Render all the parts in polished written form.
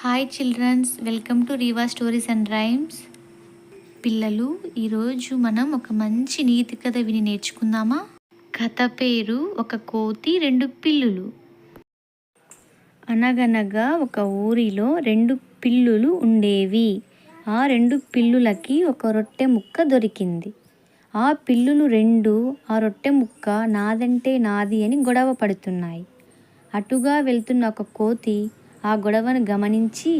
Hi childrens, welcome to Reeva stories and rhymes. పిల్లలు, ఈరోజు మనం ఒక మంచి నీతి కథ విని నేర్చుకుందామా? కథ పేరు ఒక కోతి రెండు పిల్లులు. అనగనగా ఒక ఊరిలో రెండు పిల్లులు ఉండేవి. ఆ రెండు పిల్లులకి ఒక రొట్టె ముక్క దొరికింది. ఆ పిల్లులు రెండు ఆ రొట్టె ముక్క నాదంటే నాది అని గొడవ పడుతున్నాయి. అటుగా వెళ్తున్న ఒక కోతి ఆ గొడవను గమనించి,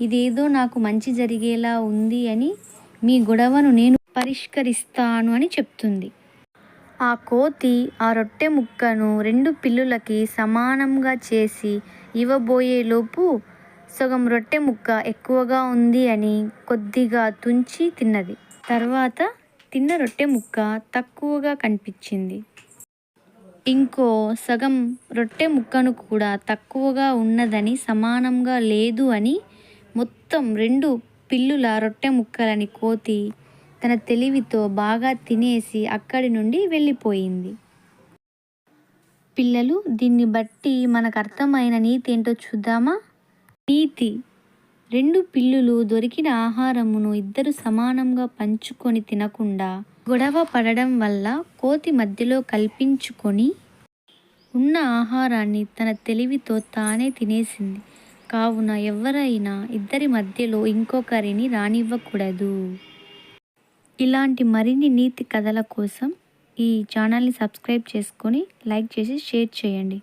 ఇదేదో నాకు మంచి జరిగేలా ఉంది అని మీ గొడవను నేను పరిష్కరిస్తాను అని చెప్తుంది. ఆ కోతి ఆ రొట్టె ముక్కను రెండు పిల్లులకి సమానంగా చేసి ఇవ్వబోయేలోపు సగం రొట్టె ముక్క ఎక్కువగా ఉంది అని కొద్దిగా తుంచి తిన్నది. తర్వాత తిన్న రొట్టె ముక్క తక్కువగా కనిపించింది. ఇంకో సగం రొట్టె ముక్కను కూడా తక్కువగా ఉన్నదని, సమానంగా లేదు అని మొత్తం రెండు పిల్లుల రొట్టె ముక్కలని కోతి తన తెలివితో బాగా తినేసి అక్కడి నుండి వెళ్ళిపోయింది. పిల్లలు, దీన్ని బట్టి మనకు అర్థమైన నీతి ఏంటో చూద్దామా? నీతి: రెండు పిల్లులు దొరికిన ఆహారమును ఇద్దరు సమానంగా పంచుకొని తినకుండా గొడవ పడడం వల్ల కోతి మధ్యలో కల్పించుకొని ఉన్న ఆహారాన్ని తన తెలివితో తానే తినేసింది. కావున ఎవరైనా ఇద్దరి మధ్యలో ఇంకొకరిని రానివ్వకూడదు. ఇలాంటి మరిన్ని నీతి కథల కోసం ఈ ఛానల్ని సబ్స్క్రైబ్ చేసుకొని లైక్ చేసి షేర్ చేయండి.